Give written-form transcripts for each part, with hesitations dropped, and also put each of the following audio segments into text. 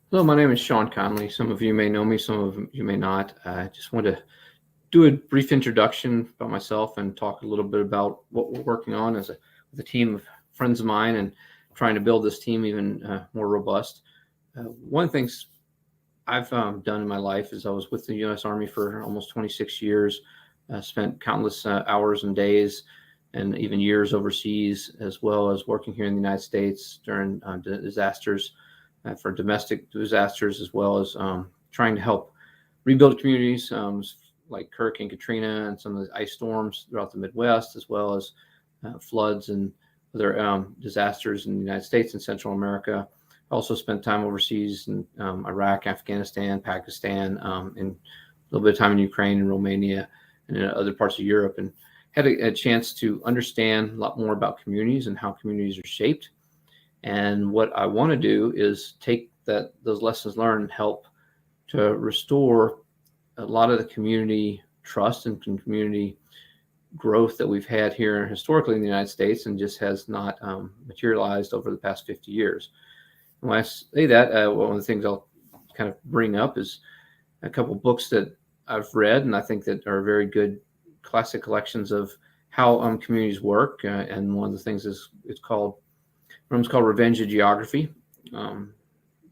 Hello, my name is Sean Conley. Some of you may know me, some of you may not. I just want to do a brief introduction about myself and talk a little bit about what we're working on with a team of friends of mine and trying to build this team even more robust. One of the things I've done in my life is I was with the U.S. Army for almost 26 years, spent countless hours and days and even years overseas, as well as working here in the United States during disasters, for domestic disasters, as well as trying to help rebuild communities like Hurricane Katrina and some of the ice storms throughout the Midwest, as well as floods and other disasters in the United States and Central America. I also spent time overseas in Iraq, Afghanistan, Pakistan, and a little bit of time in Ukraine and Romania and in other parts of Europe, and had a chance to understand a lot more about communities and how communities are shaped. And what I want to do is take those lessons learned and help to restore a lot of the community trust and community growth that we've had here historically in the United States and just has not materialized over the past 50 years. And when I say that, one of the things I'll kind of bring up is a couple of books that I've read and I think that are very good classic collections of how communities work. And one of the things is one's called Revenge of Geography. The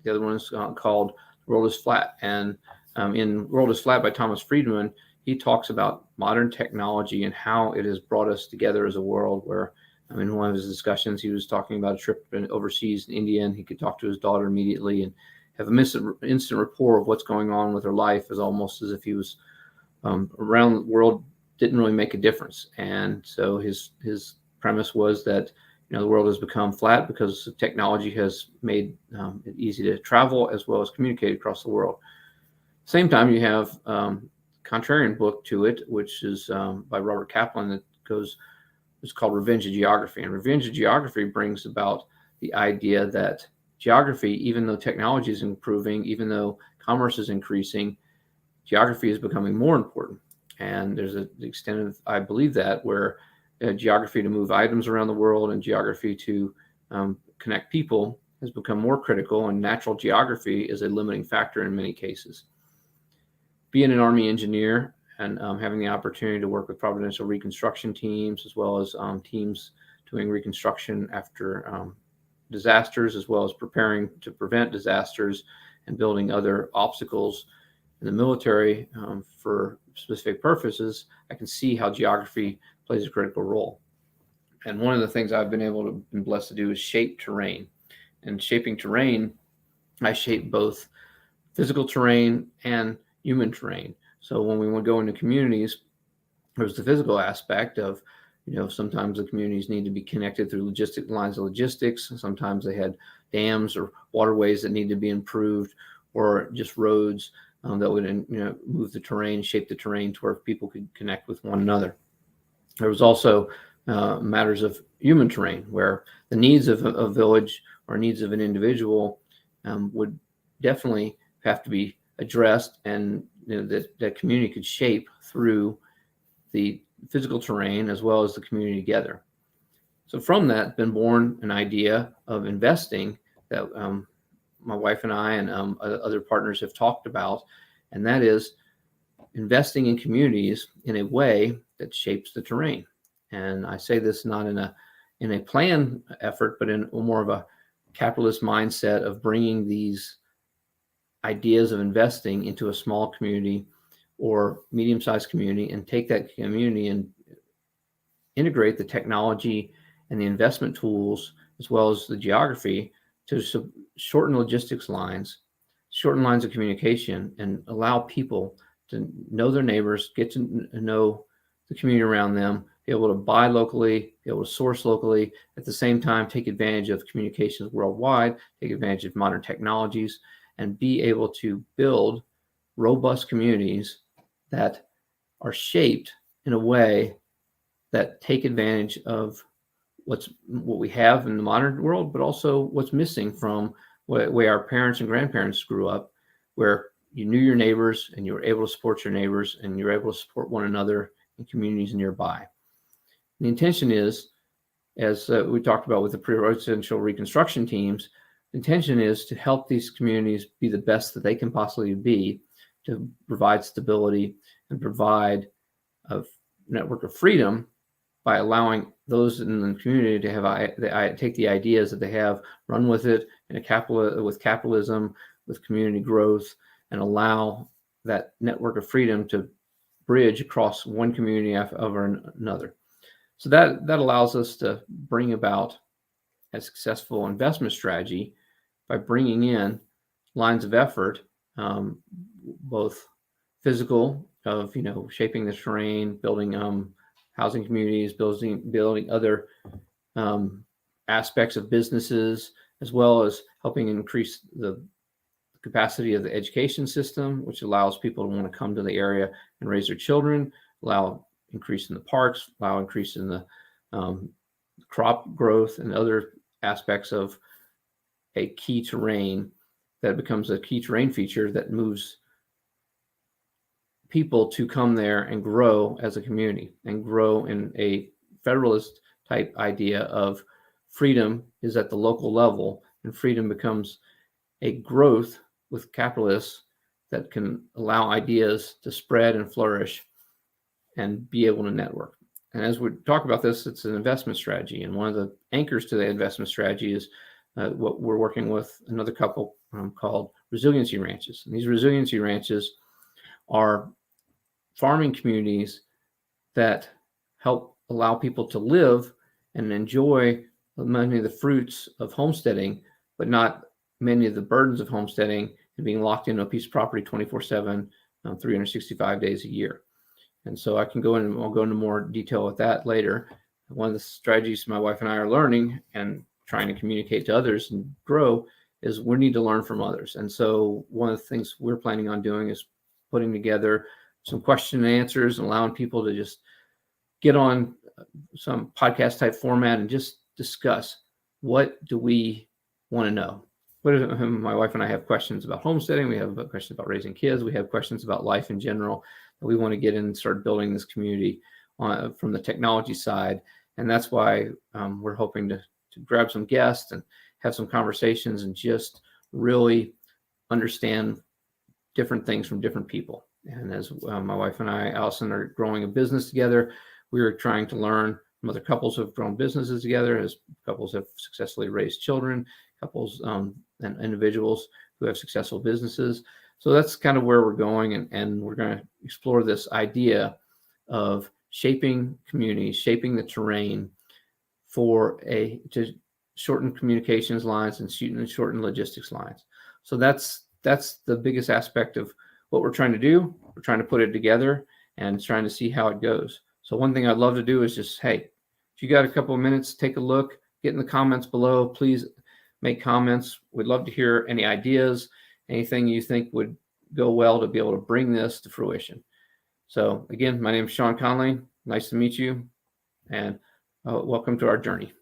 other one is called The World is Flat. And in World is Flat by Thomas Friedman, he talks about modern technology and how it has brought us together as a world where, in one of his discussions, he was talking about a trip overseas in India, and he could talk to his daughter immediately and have an instant rapport of what's going on with her life, as almost as if he was around the world, didn't really make a difference. And so his premise was that the world has become flat because technology has made it easy to travel as well as communicate across the world. Same time, you have contrarian book to it, which is by Robert Kaplan, it's called Revenge of Geography. And Revenge of Geography brings about the idea that geography, even though technology is improving, even though commerce is increasing, geography is becoming more important. And there's an extent of, I believe that, where geography to move items around the world and geography to connect people has become more critical, and natural geography is a limiting factor in many cases. Being an Army engineer and having the opportunity to work with providential reconstruction teams, as well as teams doing reconstruction after disasters, as well as preparing to prevent disasters and building other obstacles in the military for specific purposes, I can see how geography plays a critical role. And one of the things I've been blessed to do is shape terrain. And shaping terrain, I shape both physical terrain and human terrain. So when we would go into communities, there's the physical aspect of, sometimes the communities need to be connected through lines of logistics. Sometimes they had dams or waterways that need to be improved, or just roads that would move the terrain, shape the terrain to where people could connect with one another. There was also matters of human terrain, where the needs of a village or needs of an individual would definitely have to be addressed, and that community could shape through the physical terrain as well as the community together. So from that, been born an idea of investing that my wife and I and other partners have talked about, and that is investing in communities in a way that shapes the terrain. And I say this not in a planned effort, but in more of a capitalist mindset of bringing these ideas of investing into a small community or medium-sized community, and take that community and integrate the technology and the investment tools as well as the geography to shorten logistics lines, shorten lines of communication, and allow people to know their neighbors, get to know the community around them, be able to buy locally, be able to source locally, at the same time take advantage of communications worldwide, take advantage of modern technologies, and be able to build robust communities that are shaped in a way that take advantage of what we have in the modern world, but also what's missing from the way our parents and grandparents grew up, where you knew your neighbors and you were able to support your neighbors and you were able to support one another in communities nearby. The intention is, as we talked about with the pre-residential reconstruction teams, intention is to help these communities be the best that they can possibly be, to provide stability and provide a network of freedom by allowing those in the community to have take the ideas that they have, run with it in with capitalism, with community growth, and allow that network of freedom to bridge across one community over another. So that allows us to bring about a successful investment strategy by bringing in lines of effort, both physical of shaping the terrain, building housing communities, building other aspects of businesses, as well as helping increase the capacity of the education system, which allows people to want to come to the area and raise their children, allow increase in the parks, allow increase in the crop growth and other aspects of a key terrain that becomes a key terrain feature that moves people to come there and grow as a community and grow in a federalist type idea of freedom is at the local level, and freedom becomes a growth with capitalists that can allow ideas to spread and flourish and be able to network. And as we talk about this, it's an investment strategy. And one of the anchors to the investment strategy is what we're working with another couple called resiliency ranches. And these resiliency ranches are farming communities that help allow people to live and enjoy many of the fruits of homesteading, but not many of the burdens of homesteading and being locked into a piece of property 24/7, 365 days a year. And so I'll go into more detail with that later. One of the strategies my wife and I are learning and trying to communicate to others and grow is we need to learn from others. And so one of the things we're planning on doing is putting together some question and answers and allowing people to just get on some podcast type format and just discuss, what do we want to know? My wife and I have questions about homesteading. We have questions about raising kids. We have questions about life in general. We want to get in and start building this community from the technology side. And that's why we're hoping to grab some guests and have some conversations and just really understand different things from different people. And as my wife and I, Allison, are growing a business together, we are trying to learn from other couples who have grown businesses together, as couples have successfully raised children, couples and individuals who have successful businesses. So that's kind of where we're going. And we're going to explore this idea of shaping communities, shaping the terrain to shorten communications lines and shorten logistics lines. So that's the biggest aspect of what we're trying to do. We're trying to put it together and trying to see how it goes. So one thing I'd love to do is just, hey, if you got a couple of minutes, take a look, get in the comments below. Please make comments. We'd love to hear any ideas, anything you think would go well to be able to bring this to fruition. So again, my name is Sean Conley. Nice to meet you, and welcome to our journey.